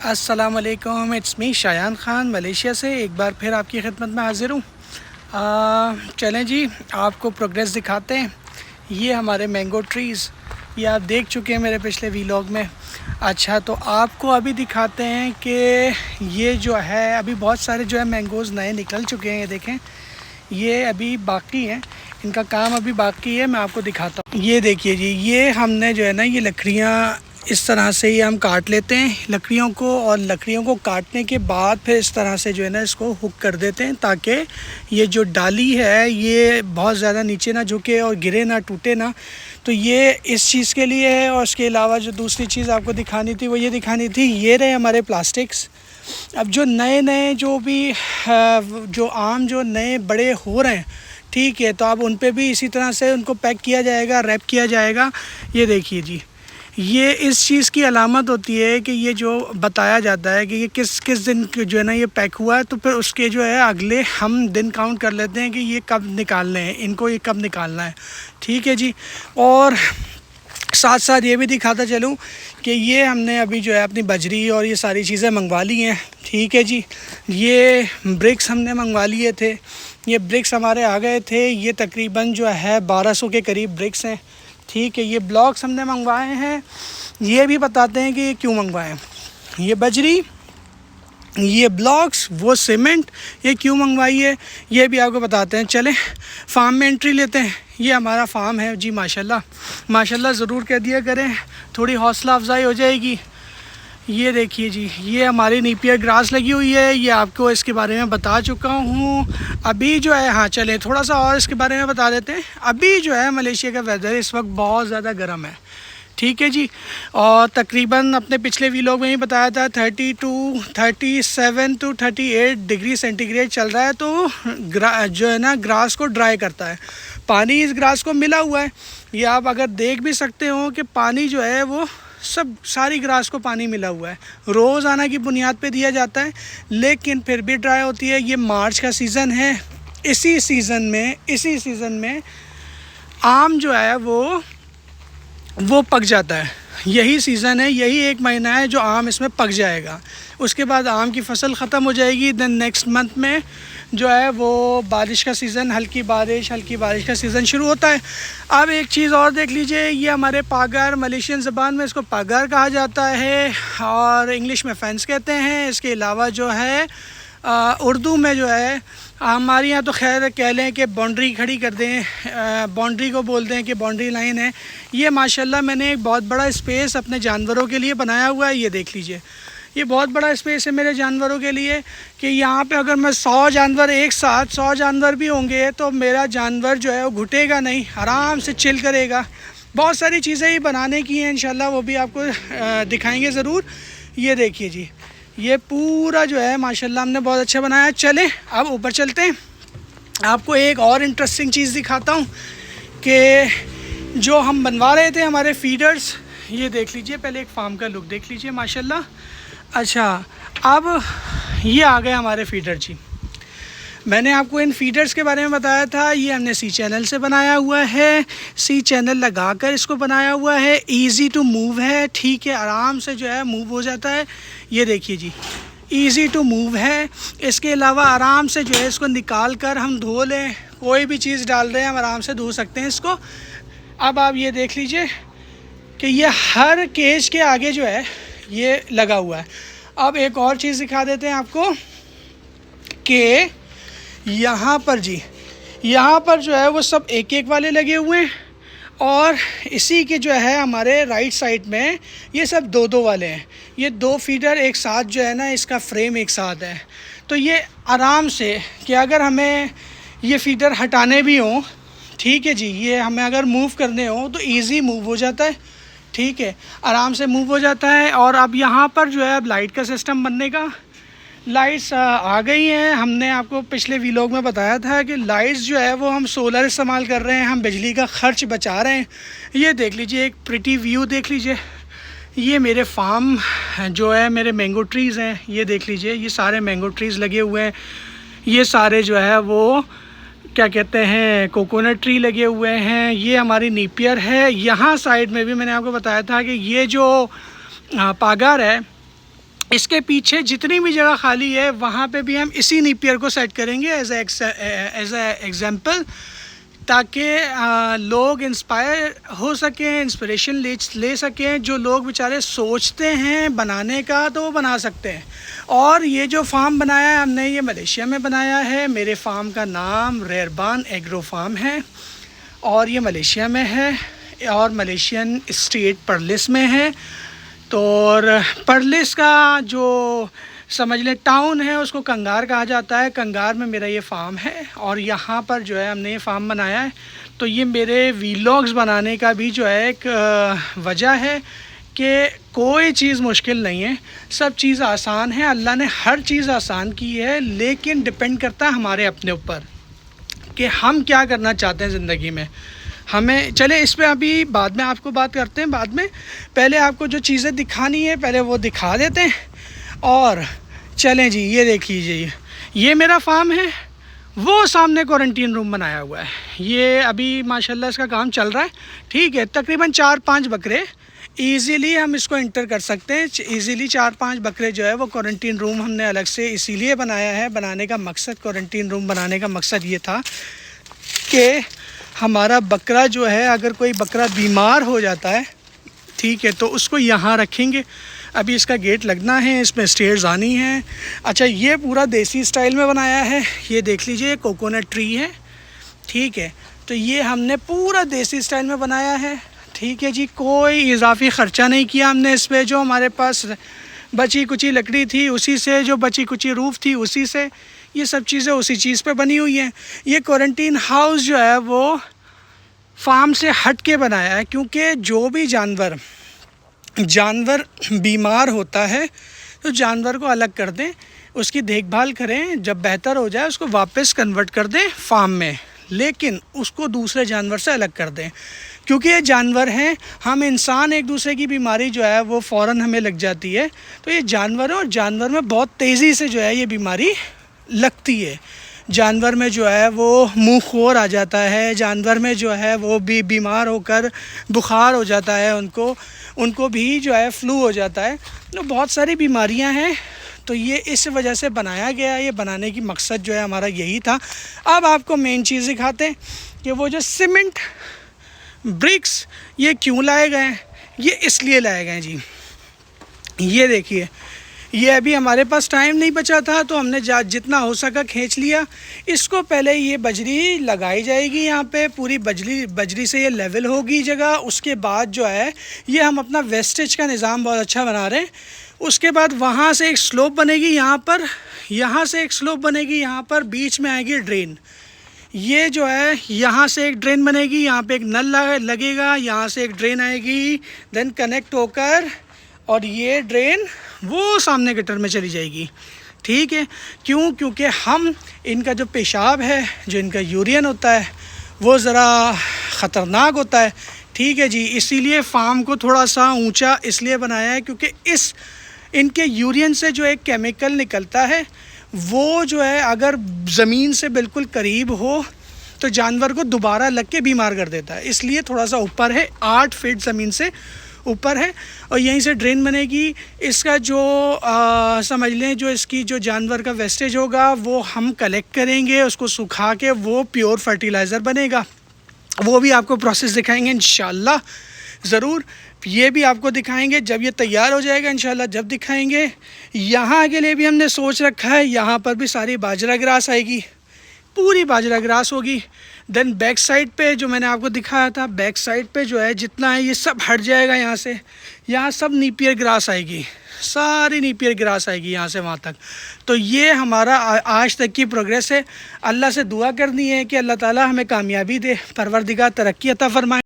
अस्सलाम वालेकुम, it's me Shayan Khan Malaysia से एक बार फिर आपकी खिदमत में हाज़िर हूँ। चलें जी, आपको प्रोग्रेस दिखाते हैं। ये हमारे मैंगो ट्रीज़, ये आप देख चुके हैं मेरे पिछले वीलॉग में। अच्छा, तो आपको अभी दिखाते हैं कि ये जो है अभी बहुत सारे जो है मैंगोज़ नए निकल चुके हैं। ये देखें, ये अभी बाकी हैं, इनका काम अभी बाकी है। मैं आपको दिखाता हूँ। ये देखिए जी, ये हमने जो है ना, ये लकड़ियाँ इस तरह से ये हम काट लेते हैं लकड़ियों को, और लकड़ियों को काटने के बाद फिर इस तरह से जो है ना इसको हुक कर देते हैं, ताकि ये जो डाली है ये बहुत ज़्यादा नीचे ना झुके और गिरे ना, टूटे ना। तो ये इस चीज़ के लिए है। और उसके अलावा जो दूसरी चीज़ आपको दिखानी थी वो ये दिखानी थी, ये रहे हमारे प्लास्टिक्स। अब जो नए नए जो भी जो आम जो नए बड़े हो रहे हैं, ठीक है, तो अब उन पे भी इसी तरह से उनको पैक किया जाएगा, रैप किया जाएगा। ये देखिए जी, ये इस चीज़ की अलामत होती है कि ये जो बताया जाता है कि ये किस किस दिन जो है ना ये पैक हुआ है, तो फिर उसके जो है अगले हम दिन काउंट कर लेते हैं कि ये कब निकालने हैं, इनको ये कब निकालना है। ठीक है जी। और साथ साथ ये भी दिखाता चलूँ कि ये हमने अभी जो है अपनी बजरी और ये सारी चीज़ें मंगवा ली हैं। ठीक है जी। ये ब्रिक्स हमने मंगवा लिए थे, ये ब्रिक्स हमारे आ गए थे। ये तकरीबन जो है 1200 के करीब ब्रिक्स हैं। ठीक है। ये ब्लॉक्स हमने मंगवाए हैं, ये भी बताते हैं कि ये क्यों मंगवाए। ये बजरी, ये ब्लॉक्स, वो सीमेंट, ये क्यों मंगवाई है, ये भी आपको बताते हैं। चलें फार्म में एंट्री लेते हैं। ये हमारा फार्म है जी, माशाल्लाह माशाल्लाह ज़रूर कह दिया करें, थोड़ी हौसला अफजाई हो जाएगी। ये देखिए जी, ये हमारी नीपियर ग्रास लगी हुई है, ये आपको इसके बारे में बता चुका हूँ। अभी जो है, हाँ चलें थोड़ा सा और इसके बारे में बता देते हैं। अभी जो है मलेशिया का वेदर इस वक्त बहुत ज़्यादा गर्म है। ठीक है जी। और तकरीबन अपने पिछले वीलॉग में ही बताया था 37 टू 38 डिग्री सेंटीग्रेड चल रहा है। तो जो है ना ग्रास को ड्राई करता है, पानी इस ग्रास को मिला हुआ है। ये आप अगर देख भी सकते हो कि पानी जो है वो सब सारी ग्रास को पानी मिला हुआ है, रोज़ाना की बुनियाद पे दिया जाता है, लेकिन फिर भी ड्राई होती है। ये मार्च का सीज़न है। इसी सीज़न में आम जो है वो पक जाता है। यही सीज़न है, यही एक महीना है जो आम इसमें पक जाएगा। उसके बाद आम की फ़सल ख़त्म हो जाएगी। देन नेक्स्ट मंथ में जो है वो बारिश का सीज़न, हल्की बारिश का सीज़न शुरू होता है। अब एक चीज़ और देख लीजिए, ये हमारे पागर, मलेशियन ज़बान में इसको पागर कहा जाता है और इंग्लिश में फेंस कहते हैं। इसके अलावा जो है उर्दू में जो है, हमारे यहाँ तो खैर कह लें कि बाउंड्री खड़ी कर दें, बाउंड्री को बोलते हैं कि बाउंड्री लाइन है। ये माशाल्लाह मैंने एक बहुत बड़ा स्पेस अपने जानवरों के लिए बनाया हुआ है। ये देख लीजिए, ये बहुत बड़ा स्पेस है मेरे जानवरों के लिए कि यहाँ पे अगर मैं 100 जानवर एक साथ 100 जानवर भी होंगे तो मेरा जानवर जो है वो घुटेगा नहीं, आराम से चिल करेगा। बहुत सारी चीज़ें ही बनाने की हैं, इंशाल्लाह वो भी आपको दिखाएंगे ज़रूर। ये देखिए जी, ये पूरा जो है माशाल्लाह हमने बहुत अच्छा बनाया। चलें अब ऊपर चलते हैं, आपको एक और इंटरेस्टिंग चीज़ दिखाता हूँ कि जो हम बनवा रहे थे हमारे फीडर्स। ये देख लीजिए, पहले एक फार्म का लुक देख लीजिए माशाल्लाह। अच्छा, अब ये आ गए हमारे फीडर जी। मैंने आपको इन फीडर्स के बारे में बताया था, ये हमने सी चैनल से बनाया हुआ है, सी चैनल लगाकर इसको बनाया हुआ है। इजी टू मूव है, ठीक है, आराम से जो है मूव हो जाता है। ये देखिए जी, इजी टू मूव है। इसके अलावा आराम से जो है इसको निकाल कर हम धो लें, कोई भी चीज़ डाल रहे हैं हम आराम से धो सकते हैं इसको। अब आप ये देख लीजिए कि ये हर केज के आगे जो है ये लगा हुआ है। अब एक और चीज़ दिखा देते हैं आपको कि यहाँ पर जी, यहाँ पर जो है वो सब एक एक वाले लगे हुए हैं, और इसी के जो है हमारे राइट साइड में ये सब दो दो वाले हैं। ये दो फीडर एक साथ जो है ना, इसका फ्रेम एक साथ है। तो ये आराम से कि अगर हमें ये फीडर हटाने भी हों, ठीक है जी, ये हमें अगर मूव करने हो तो ईज़ी मूव हो जाता है। ठीक है, आराम से मूव हो जाता है। और अब यहाँ पर जो है अब लाइट का सिस्टम बनने का, लाइट्स आ गई हैं। हमने आपको पिछले वीलॉग में बताया था कि लाइट्स जो है वो हम सोलर इस्तेमाल कर रहे हैं, हम बिजली का ख़र्च बचा रहे हैं। ये देख लीजिए, एक प्रिटी व्यू देख लीजिए। ये मेरे फार्म जो है, मेरे मैंगो ट्रीज़ हैं, ये देख लीजिए, ये सारे मैंगो ट्रीज़ लगे हुए हैं। ये सारे जो है वो क्या कहते हैं, कोकोनट ट्री लगे हुए हैं। ये हमारी नीपियर है। यहाँ साइड में भी मैंने आपको बताया था कि ये जो पागार है, इसके पीछे जितनी भी जगह खाली है वहाँ पे भी हम इसी नीपियर को सेट करेंगे एज ए एग्जाम्पल, ताकि लोग इंस्पायर हो सकें, इंस्पिरेशन ले सकें। जो लोग बेचारे सोचते हैं बनाने का तो वो बना सकते हैं। और ये जो फार्म बनाया है हमने, ये मलेशिया में बनाया है। मेरे फार्म का नाम रेयरबान एग्रो फार्म है और ये मलेशिया में है और मलेशियन स्टेट पर्लिस में है। तो और पर्लिस का जो समझ लें टाउन है उसको कंगार कहा जाता है। कंगार में मेरा ये फार्म है और यहाँ पर जो है हमने ये फार्म बनाया है। तो ये मेरे वीलॉग्स बनाने का भी जो है एक वजह है कि कोई चीज़ मुश्किल नहीं है, सब चीज़ आसान है। अल्लाह ने हर चीज़ आसान की है, लेकिन डिपेंड करता है हमारे अपने ऊपर कि हम क्या करना चाहते हैं ज़िंदगी में। हमें चले इस पे अभी बाद में आपको बात करते हैं, बाद में। पहले आपको जो चीज़ें दिखानी है पहले वो दिखा देते हैं। और चलें जी, ये देख लीजिए, ये मेरा फार्म है, वो सामने क्वारंटीन रूम बनाया हुआ है। ये अभी माशाल्लाह इसका काम चल रहा है, ठीक है। तकरीबन 4-5 बकरे ईज़िली हम इसको इंटर कर सकते हैं। ईज़िली 4-5 बकरे जो है वो क्वारंटीन रूम हमने अलग से इसीलिए बनाया है। बनाने का मकसद, क्वारंटीन रूम बनाने का मकसद ये था कि हमारा बकरा जो है, अगर कोई बकरा बीमार हो जाता है, ठीक है, तो उसको यहाँ रखेंगे। अभी इसका गेट लगना है, इसमें स्टेयर्स आनी हैं। अच्छा, ये पूरा देसी स्टाइल में बनाया है। ये देख लीजिए, कोकोनट ट्री है, ठीक है। तो ये हमने पूरा देसी स्टाइल में बनाया है, ठीक है जी। कोई इजाफी ख़र्चा नहीं किया हमने इस पर। जो हमारे पास बची कुची लकड़ी थी उसी से, जो बची कुची रूफ़ थी उसी से, ये सब चीज़ें उसी चीज़ पे बनी हुई हैं। ये क्वारंटीन हाउस जो है वो फार्म से हट के बनाया है, क्योंकि जो भी जानवर बीमार होता है तो जानवर को अलग कर दें, उसकी देखभाल करें, जब बेहतर हो जाए उसको वापस कन्वर्ट कर दें फार्म में, लेकिन उसको दूसरे जानवर से अलग कर दें। क्योंकि ये जानवर हैं, हम इंसान एक दूसरे की बीमारी जो है वो फ़ौरन हमें लग जाती है। तो ये जानवर है और जानवर में बहुत तेज़ी से जो है ये बीमारी लगती है। जानवर में जो है वो मुँह खोर आ जाता है, जानवर में जो है वो भी बीमार होकर बुखार हो जाता है, उनको भी जो है फ्लू हो जाता है। तो बहुत सारी बीमारियां हैं। तो ये इस वजह से बनाया गया, ये बनाने की मकसद जो है हमारा यही था। अब आपको मेन चीज़ दिखाते हैं कि वो जो सीमेंट ब्रिक्स ये क्यों लाए गए हैं। ये इसलिए लाए गए जी, ये देखिए, ये अभी हमारे पास टाइम नहीं बचा था तो हमने जितना हो सका खींच लिया। इसको पहले ये बजरी लगाई जाएगी यहाँ पे, पूरी बजरी से ये लेवल होगी जगह। उसके बाद जो है ये हम अपना वेस्टेज का निज़ाम बहुत अच्छा बना रहे हैं। उसके बाद वहाँ से एक स्लोप बनेगी यहाँ पर, यहाँ से एक स्लोप बनेगी यहाँ पर, बीच में आएगी ड्रेन। ये जो है यहाँ से एक ड्रेन बनेगी, यहाँ पे एक नल लगेगा, यहाँ से एक ड्रेन आएगी, देन कनेक्ट होकर और ये ड्रेन वो सामने गटर में चली जाएगी, ठीक है। क्यों? क्योंकि हम इनका जो पेशाब है, जो इनका यूरिन होता है वो ज़रा ख़तरनाक होता है, ठीक है जी। इसीलिए फार्म को थोड़ा सा ऊंचा इसलिए बनाया है क्योंकि इनके यूरिन से जो एक केमिकल निकलता है वो जो है अगर ज़मीन से बिल्कुल करीब हो तो जानवर को दोबारा लग के बीमार कर देता है। इसलिए थोड़ा सा ऊपर है, 8 फीट ज़मीन से ऊपर है। और यहीं से ड्रेन बनेगी। इसका जो समझ लें, जो इसकी जो जानवर का वेस्टेज होगा वो हम कलेक्ट करेंगे, उसको सुखा के वो प्योर फर्टिलाइज़र बनेगा। वो भी आपको प्रोसेस दिखाएंगे इंशाल्लाह ज़रूर। ये भी आपको दिखाएंगे जब ये तैयार हो जाएगा इंशाल्लाह, जब दिखाएंगे। यहाँ के लिए भी हमने सोच रखा है, यहाँ पर भी सारी बाजरा ग्रास आएगी, पूरी बाजरा ग्रास होगी। देन बैक साइड पे जो मैंने आपको दिखाया था, बैक साइड पे जो है जितना है ये सब हट जाएगा यहाँ से। यहाँ सब नीपियर ग्रास आएगी, सारी नीपियर ग्रास आएगी यहाँ से वहाँ तक। तो ये हमारा आज तक की प्रोग्रेस है। अल्लाह से दुआ करनी है कि अल्लाह ताला हमें कामयाबी दे, परवरदिगार तरक्की अता फरमाए।